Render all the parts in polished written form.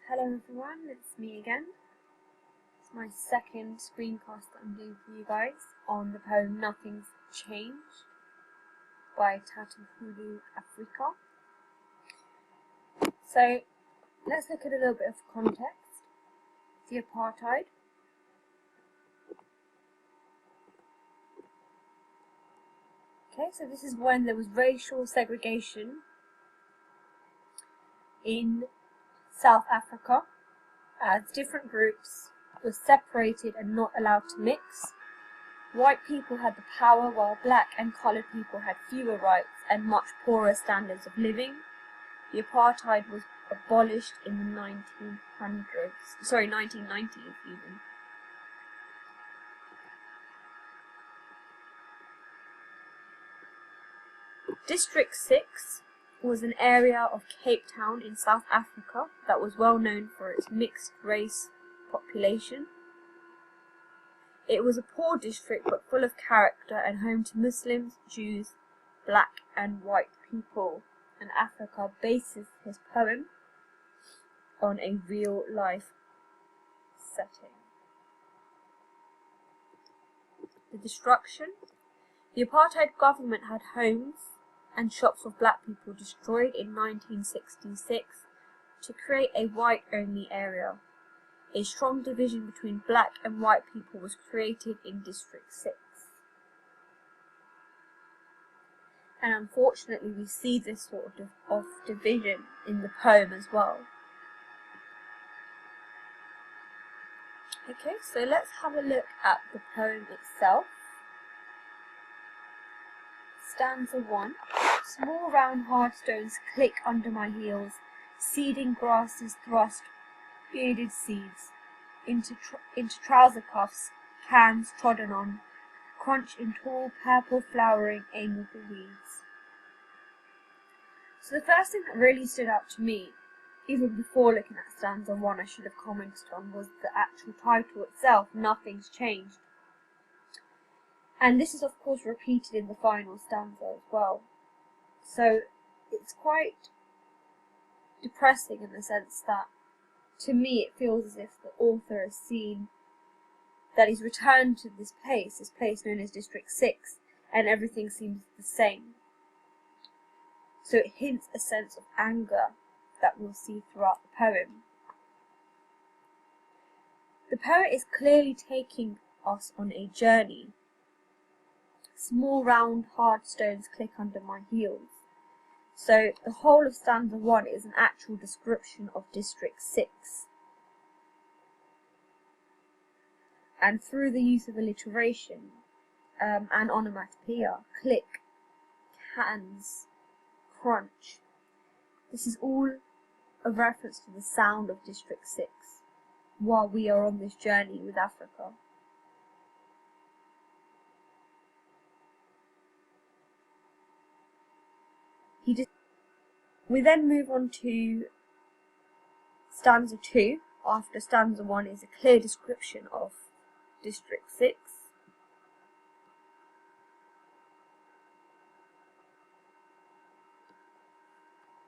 Hello everyone, it's me again. It's my second screencast that I'm doing for you guys on the poem Nothing's Changed by Afrika. So let's look at a little bit of context. The apartheid. Okay, so this is when there was racial segregation in South Africa, as different groups were separated and not allowed to mix. White people had the power while black and coloured people had fewer rights and much poorer standards of living. The apartheid was abolished in the 1990s even. District 6 was an area of Cape Town in South Africa that was well known for its mixed race population. It was a poor district but full of character and home to Muslims, Jews, black and white people, and Afrika bases his poem on a real life setting. The destruction. The apartheid government had homes and shops of black people destroyed in 1966 to create a white-only area. A strong division between black and white people was created in District 6. And unfortunately we see this sort of division in the poem as well. Okay, so let's have a look at the poem itself. Stanza 1. Small round hard stones click under my heels, seeding grasses thrust bearded seeds into trouser cuffs, cans trodden on, crunch in tall purple flowering amiable weeds. So the first thing that really stood out to me, even before looking at stanza 1, I should have commented on, was the actual title itself, Nothing's Changed. And this is of course repeated in the final stanza as well. So it's quite depressing in the sense that, to me, it feels as if the author has seen that he's returned to this place known as District 6, and everything seems the same. So it hints a sense of anger that we'll see throughout the poem. The poet is clearly taking us on a journey. Small round hard stones click under my heels. So the whole of stanza 1 is an actual description of District 6. And through the use of alliteration and onomatopoeia, click, cans, crunch, this is all a reference to the sound of District 6 while we are on this journey with Afrika. We then move on to stanza 2. After stanza 1 is a clear description of District 6.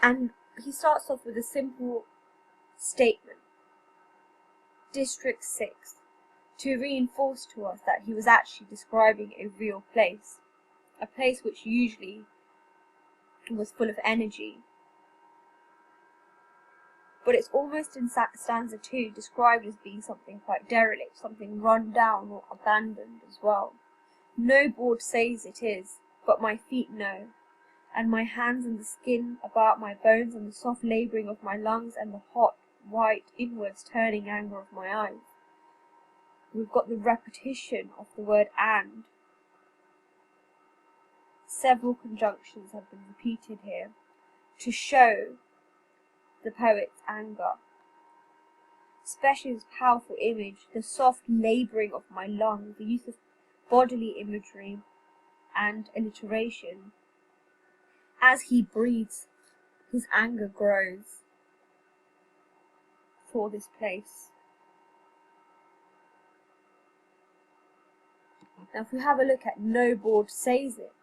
And he starts off with a simple statement, District 6, to reinforce to us that he was actually describing a real place, a place which usually was full of energy. But it's almost in stanza 2 described as being something quite derelict, something run down or abandoned as well. No board says it is, but my feet know, and my hands and the skin about my bones and the soft labouring of my lungs and the hot, white, inwards turning anger of my eyes. We've got the repetition of the word and. Several conjunctions have been repeated here to show the poet's anger. Especially this powerful image, the soft labouring of my lungs, the use of bodily imagery and alliteration. As he breathes, his anger grows for this place. Now if we have a look at No Board Says It,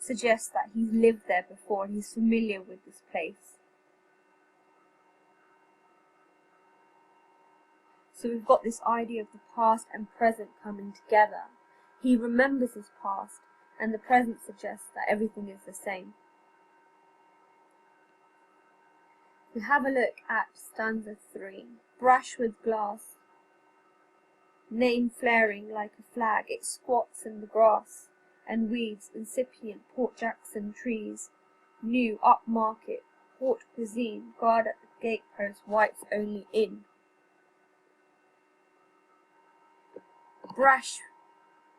suggests that he's lived there before and he's familiar with this place. So we've got this idea of the past and present coming together. He remembers his past, and the present suggests that everything is the same. We have a look at stanza 3. Brash with glass, name flaring like a flag, it squats in the grass, and weeds incipient Port Jackson trees, new upmarket, port cuisine, guard at the gatepost, whites only in. Brash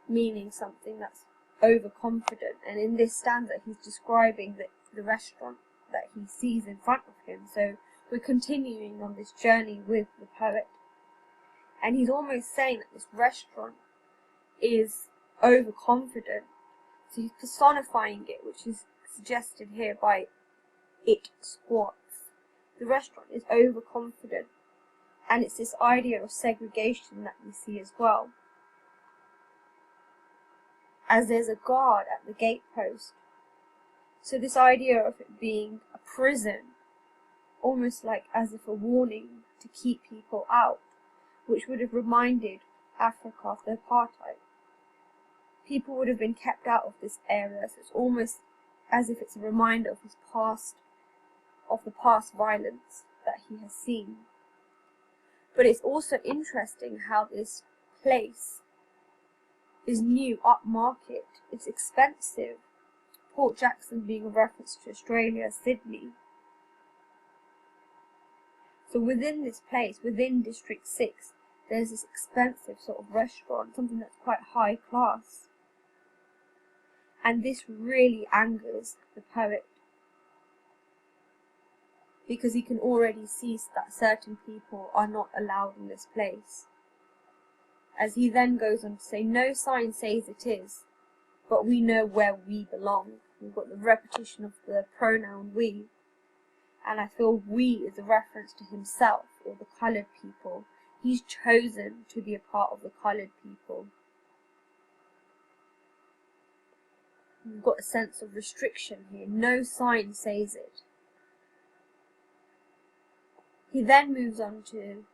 meaning something that's overconfident, and in this stanza he's describing the restaurant that he sees in front of him. So we're continuing on this journey with the poet, and he's almost saying that this restaurant is overconfident. So he's personifying it, which is suggested here by it squats. The restaurant is overconfident, and it's this idea of segregation that we see as well, as there's a guard at the gatepost. So this idea of it being a prison, almost like as if a warning to keep people out, which would have reminded Africa of the apartheid. People would have been kept out of this area, so it's almost as if it's a reminder of his past, of the past violence that he has seen. But it's also interesting how this place is new, upmarket, it's expensive. Port Jackson being a reference to Australia, Sydney. So within this place, within District 6, there's this expensive sort of restaurant, something that's quite high class. And this really angers the poet, because he can already see that certain people are not allowed in this place. As he then goes on to say, no sign says it is, but we know where we belong. We've got the repetition of the pronoun we, and I feel we is a reference to himself or the coloured people. He's chosen to be a part of the coloured people. We've got a sense of restriction here. No sign says it. He then moves on to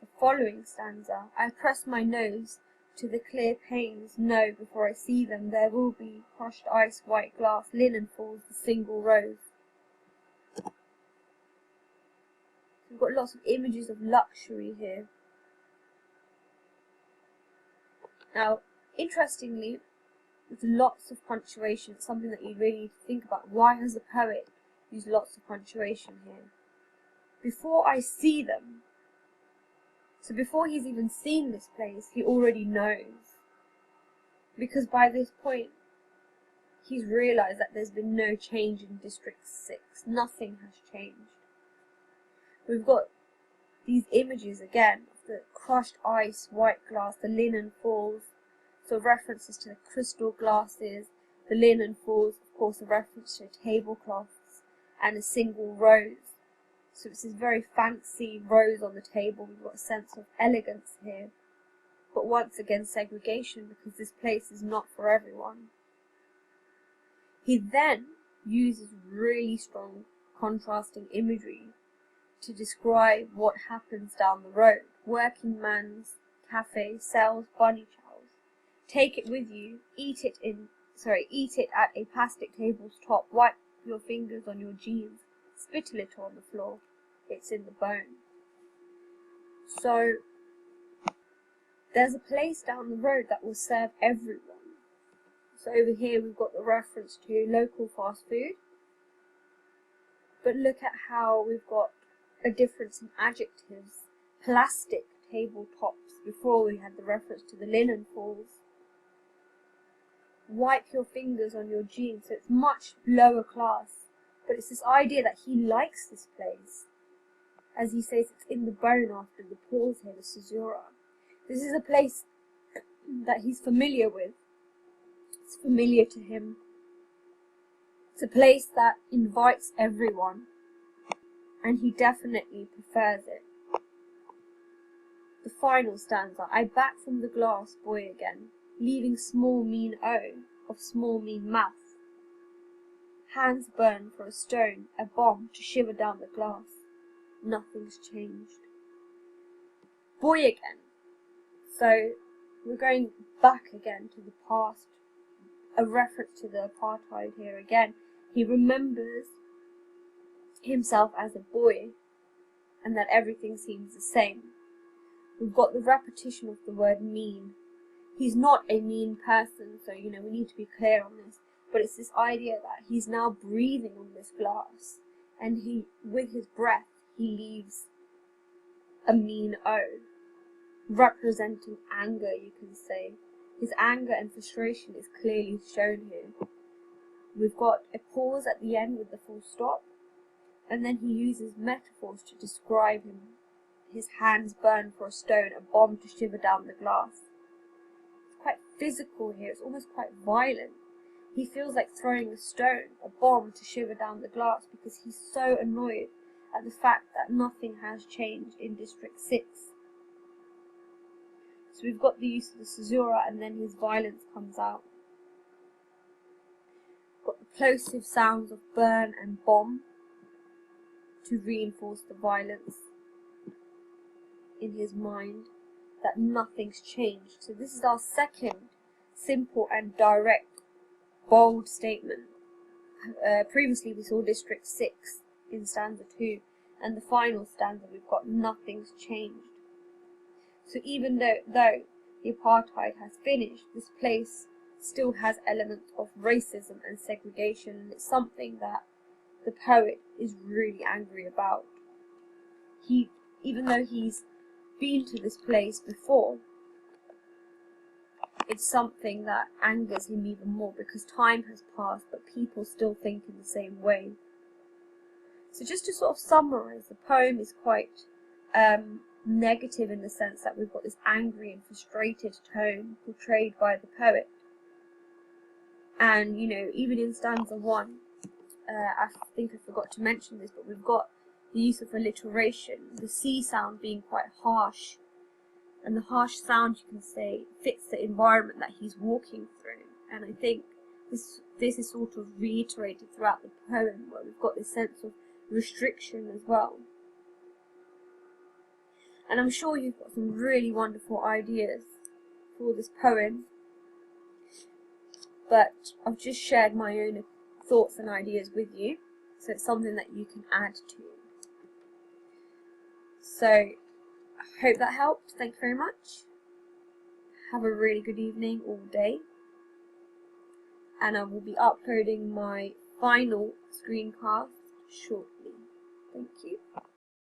the following stanza. I press my nose to the clear panes, know before I see them there will be crushed ice, white glass, linen falls, the single rose. We've got lots of images of luxury here. Now, interestingly, with lots of punctuation, it's something that you really need to think about. Why has the poet used lots of punctuation here? Before I see them. So before he's even seen this place, he already knows. Because by this point, he's realised that there's been no change in District 6. Nothing has changed. We've got these images again of the crushed ice, white glass, the linen falls, so references to the crystal glasses, the linen falls, of course, a reference to tablecloths, and a single rose. So it's this very fancy rose on the table. We've got a sense of elegance here. But once again, segregation, because this place is not for everyone. He then uses really strong contrasting imagery to describe what happens down the road. Working man's cafe sells bunny chows. Take it with you, eat it at a plastic table's top, wipe your fingers on your jeans, spit a little on the floor, it's in the bone. So there's a place down the road that will serve everyone. So over here we've got the reference to local fast food, but look at how we've got a difference in adjectives. Plastic tabletops, before we had the reference to the linen falls. Wipe your fingers on your jeans, so it's much lower class, but it's this idea that he likes this place. As he says, it's in the bone after the pause here, the caesura. This is a place that he's familiar with. It's familiar to him. It's a place that invites everyone, and he definitely prefers it. The final stanza, I back from the glass, boy again, leaving small mean O of small mean mouth. Hands burn for a stone, a bomb to shiver down the glass. Nothing's changed. boy again. So we're going back again to the past, a reference to the apartheid here again. He remembers himself as a boy and that everything seems the same. We've got the repetition of the word mean. He's not a mean person, so we need to be clear on this, but it's this idea that he's now breathing on this glass, and with his breath he leaves a mean O, representing anger, you can say. His anger and frustration is clearly shown here. We've got a pause at the end with the full stop, and then he uses metaphors to describe him. His hands burn for a stone, a bomb to shiver down the glass. It's quite physical here, it's almost quite violent. He feels like throwing a stone, a bomb to shiver down the glass, because he's so annoyed at the fact that nothing has changed in District 6. So we've got the use of the caesura, and then his violence comes out. We've got the plosive sounds of burn and bomb to reinforce the violence in his mind, that nothing's changed. So this is our second simple and direct, bold statement. Previously we saw District 6 in stanza 2, and the final stanza we've got nothing's changed. So even though the apartheid has finished, this place still has elements of racism and segregation, and it's something that the poet is really angry about. Even though he's been to this place before, it's something that angers him even more, because time has passed but people still think in the same way. So just to sort of summarize, the poem is quite negative in the sense that we've got this angry and frustrated tone portrayed by the poet. And even in stanza 1, I think I forgot to mention this, but we've got the use of alliteration, the C sound being quite harsh, and the harsh sound, you can say, fits the environment that he's walking through. And I think this is sort of reiterated throughout the poem, where we've got this sense of restriction as well. And I'm sure you've got some really wonderful ideas for this poem, but I've just shared my own thoughts and ideas with you, so it's something that you can add to. So I hope that helped. Thank you very much. Have a really good evening or day, and I will be uploading my final screencast shortly. Thank you.